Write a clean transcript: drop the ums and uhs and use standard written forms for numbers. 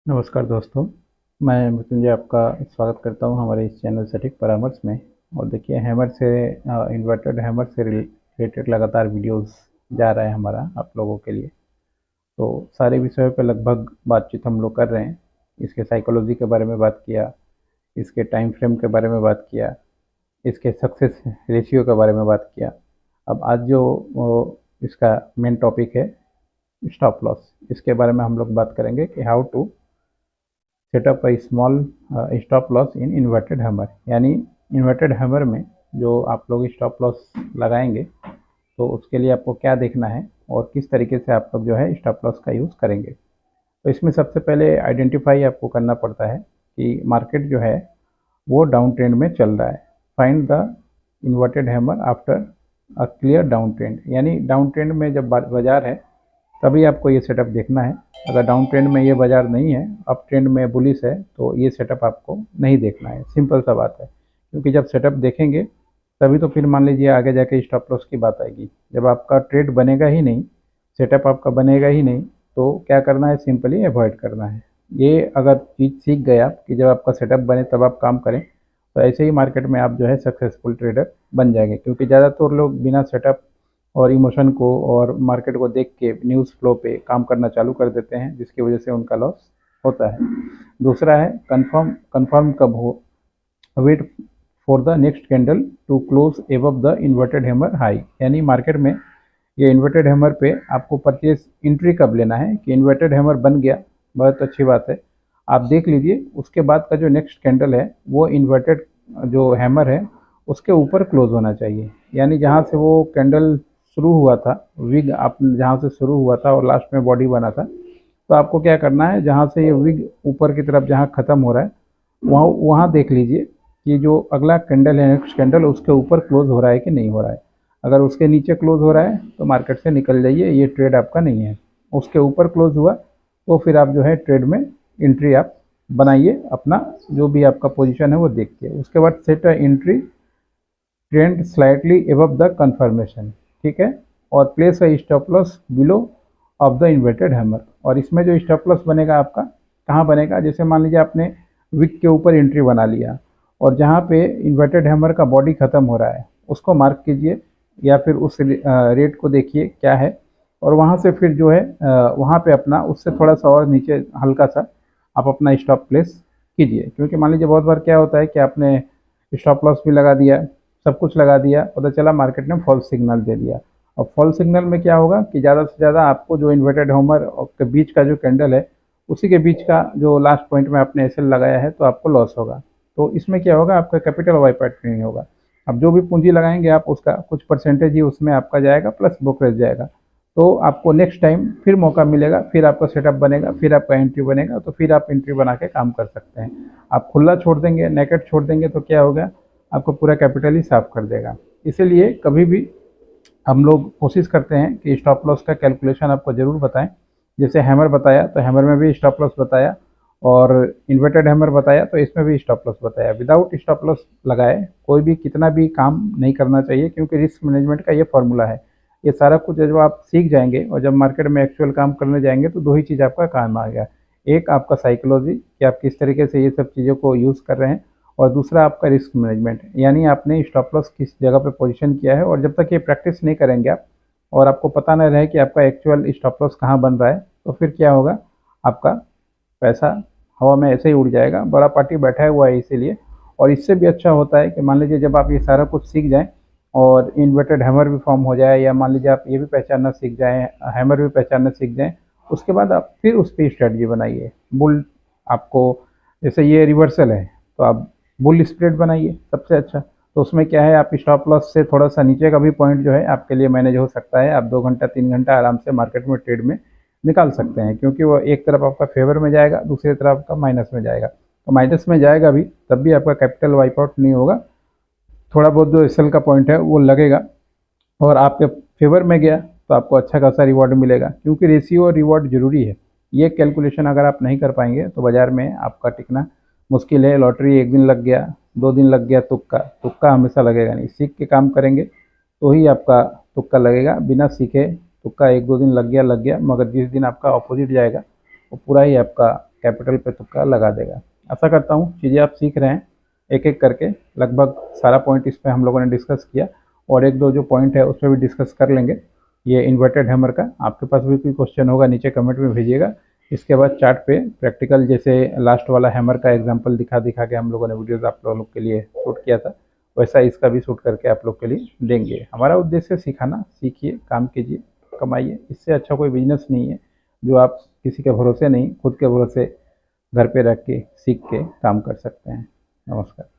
नमस्कार दोस्तों, मैं मृत्युंजय आपका स्वागत करता हूं हमारे इस चैनल सटीक परामर्श में। और देखिए हैमर से इन्वर्टेड हैमर से रिलेटेड लगातार वीडियोस जा रहा है हमारा आप लोगों के लिए। तो सारे विषयों पे लगभग बातचीत हम लोग कर रहे हैं। इसके साइकोलॉजी के बारे में बात किया, इसके टाइम फ्रेम के बारे में बात किया, इसके सक्सेस रेशियो के बारे में बात किया। अब आज जो इसका मेन टॉपिक है स्टॉप लॉस, इसके बारे में हम लोग बात करेंगे कि how to setup a small stop loss in inverted hammer. यानी इन्वर्टेड हैमर में जो आप लोग स्टॉप लॉस लगाएंगे तो उसके लिए आपको क्या देखना है और किस तरीके से आप लोग जो है स्टॉप लॉस का यूज़ करेंगे। तो इसमें सबसे पहले आइडेंटिफाई आपको करना पड़ता है कि मार्केट जो है वो डाउन ट्रेंड में चल रहा है। Find the inverted hammer after a clear down trend. यानी डाउन ट्रेंड में जब बाजार है तभी आपको ये सेटअप देखना है। अगर डाउन ट्रेंड में ये बाजार नहीं है, अप ट्रेंड में बुलिश है, तो ये सेटअप आपको नहीं देखना है। सिंपल सा बात है, क्योंकि जब सेटअप देखेंगे तभी तो फिर मान लीजिए आगे जाके स्टॉप लॉस की बात आएगी। जब आपका ट्रेड बनेगा ही नहीं, सेटअप आपका बनेगा ही नहीं, तो क्या करना है, सिंपली अवॉइड करना है। ये अगर चीज़ सीख गए आप कि जब आपका सेटअप बने तब आप काम करें, तो ऐसे ही मार्केट में आप जो है सक्सेसफुल ट्रेडर बन जाएंगे। क्योंकि ज़्यादातर लोग बिना सेटअप और इमोशन को और मार्केट को देख के न्यूज़ फ्लो पे काम करना चालू कर देते हैं, जिसकी वजह से उनका लॉस होता है। दूसरा है कंफर्म कब हो, wait for the next candle to close above the inverted hammer high. यानी मार्केट में ये इन्वर्टेड हैमर पे आपको परचेज एंट्री कब लेना है कि इन्वर्टेड हैमर बन गया, बहुत अच्छी बात है, आप देख लीजिए उसके बाद का जो नेक्स्ट कैंडल है वो इन्वर्टेड जो हैमर है उसके ऊपर क्लोज होना चाहिए। यानी जहाँ से वो कैंडल शुरू हुआ था, विग आप जहाँ से शुरू हुआ था और लास्ट में बॉडी बना था, तो आपको क्या करना है, जहाँ से ये विग ऊपर की तरफ जहाँ ख़त्म हो रहा है वहाँ वहाँ देख लीजिए कि जो अगला कैंडल है, नेक्स्ट कैंडल, उसके ऊपर क्लोज हो रहा है कि नहीं हो रहा है। अगर उसके नीचे क्लोज हो रहा है तो मार्केट से निकल जाइए, ये ट्रेड आपका नहीं है। उसके ऊपर क्लोज हुआ तो फिर आप जो है ट्रेड में एंट्री आप बनाइए, अपना जो भी आपका पोजीशन है वो देखिए। उसके बाद set entry trend slightly above the confirmation, ठीक है, और place a stop loss below of the inverted hammer. और इसमें जो स्टॉप लॉस बनेगा आपका कहाँ बनेगा, जैसे मान लीजिए आपने विक के ऊपर एंट्री बना लिया और जहाँ पे इन्वर्टेड हैमर का बॉडी ख़त्म हो रहा है उसको मार्क कीजिए, या फिर उस रेट को देखिए क्या है, और वहाँ से फिर जो है वहाँ पे अपना उससे थोड़ा सा और नीचे हल्का सा आप अपना स्टॉप प्लेस कीजिए। क्योंकि मान लीजिए बहुत बार क्या होता है कि आपने स्टॉप लॉस भी लगा दिया, सब कुछ लगा दिया, पता चला मार्केट ने फॉल्स सिग्नल दे दिया। और फॉल्स सिग्नल में क्या होगा कि ज़्यादा से ज़्यादा आपको जो इन्वर्टेड हैमर के बीच का जो कैंडल है उसी के बीच का जो लास्ट पॉइंट में आपने एसएल लगाया है तो आपको लॉस होगा। तो इसमें क्या होगा, आपका कैपिटल वाइप आउट नहीं होगा। अब जो भी पूंजी लगाएंगे आप उसका कुछ परसेंटेज ही उसमें आपका जाएगा, प्लस ब्रोकरेज जाएगा। तो आपको नेक्स्ट टाइम फिर मौका मिलेगा, फिर आपका सेटअप बनेगा, फिर आपका एंट्री बनेगा, तो फिर आप एंट्री बना के काम कर सकते हैं। आप खुला छोड़ देंगे, नेकेट छोड़ देंगे तो क्या होगा, आपको पूरा कैपिटल ही साफ कर देगा। इसीलिए कभी भी हम लोग कोशिश करते हैं कि स्टॉप लॉस का कैलकुलेशन आपको ज़रूर बताएं। जैसे हैमर बताया तो हैमर में भी स्टॉप लॉस बताया, और इन्वर्टेड हैमर बताया तो इसमें भी स्टॉप लॉस बताया। विदाउट स्टॉप लॉस लगाए कोई भी कितना भी काम नहीं करना चाहिए, क्योंकि रिस्क मैनेजमेंट का ये फॉर्मूला है। ये सारा कुछ जब आप सीख जाएंगे और जब मार्केट में एक्चुअल काम करने जाएंगे तो दो ही चीज़ आपका काम आ गया। एक आपका साइकोलॉजी कि आप किस तरीके से ये सब चीज़ों को यूज़ कर रहे हैं, और दूसरा आपका रिस्क मैनेजमेंट, यानी आपने स्टॉप लॉस किस जगह पे पोजीशन किया है। और जब तक ये प्रैक्टिस नहीं करेंगे आप और आपको पता नहीं रहे कि आपका एक्चुअल स्टॉप लॉस कहाँ बन रहा है, तो फिर क्या होगा, आपका पैसा हवा में ऐसे ही उड़ जाएगा। बड़ा पार्टी बैठा हुआ है इसीलिए। और इससे भी अच्छा होता है कि मान लीजिए जब आप ये सारा कुछ सीख जाएं और इन्वर्टेड हैमर भी फॉर्म हो जाए, या मान लीजिए आप ये भी पहचानना सीख जाएं, हैमर भी पहचानना सीख जाएं, उसके बाद आप फिर उस पर स्ट्रेटजी बनाइए। बुल आपको, जैसे ये रिवर्सल है तो आप बुल स्प्रेड बनाइए सबसे अच्छा। तो उसमें क्या है, आप स्टॉप लॉस से थोड़ा सा नीचे का भी पॉइंट जो है आपके लिए मैनेज हो सकता है। आप 2 घंटा 3 घंटा आराम से मार्केट में ट्रेड में निकाल सकते हैं, क्योंकि वो एक तरफ आपका फेवर में जाएगा, दूसरी तरफ आपका माइनस में जाएगा। तो माइनस में जाएगा भी तब भी आपका कैपिटल वाइप आउट नहीं होगा, थोड़ा बहुत जो एसएल का पॉइंट है वो लगेगा, और आपके फेवर में गया तो आपको अच्छा खासा रिवॉर्ड मिलेगा। क्योंकि रेशियो और रिवॉर्ड जरूरी है। ये कैलकुलेशन अगर आप नहीं कर पाएंगे तो बाज़ार में आपका टिकना मुश्किल है। लॉटरी एक दिन लग गया, 2 दिन लग गया, तुक्का तुक्का हमेशा लगेगा नहीं। सीख के काम करेंगे तो ही आपका तुक्का लगेगा, बिना सीखे तुक्का 1-2 दिन लग गया, मगर जिस दिन आपका अपोजिट जाएगा वो पूरा ही आपका कैपिटल पे तुक्का लगा देगा। आशा करता हूँ चीज़ें आप सीख रहे हैं एक एक करके। लगभग सारा पॉइंट इस पे हम लोगों ने डिस्कस किया, और एक दो जो पॉइंट है उस पर भी डिस्कस कर लेंगे ये इन्वर्टेड हैमर का। आपके पास भी कोई क्वेश्चन होगा नीचे कमेंट में भेजिएगा। इसके बाद चार्ट पे प्रैक्टिकल, जैसे लास्ट वाला हैमर का एग्जांपल दिखा दिखा के हम लोगों ने वीडियोस आप लोगों के लिए शूट किया था, वैसा इसका भी शूट करके आप लोग के लिए देंगे। हमारा उद्देश्य सिखाना, सीखिए, काम कीजिए, कमाइए। इससे अच्छा कोई बिजनेस नहीं है जो आप किसी के भरोसे नहीं, खुद के भरोसे घर पे रख के सीख के काम कर सकते हैं। नमस्कार।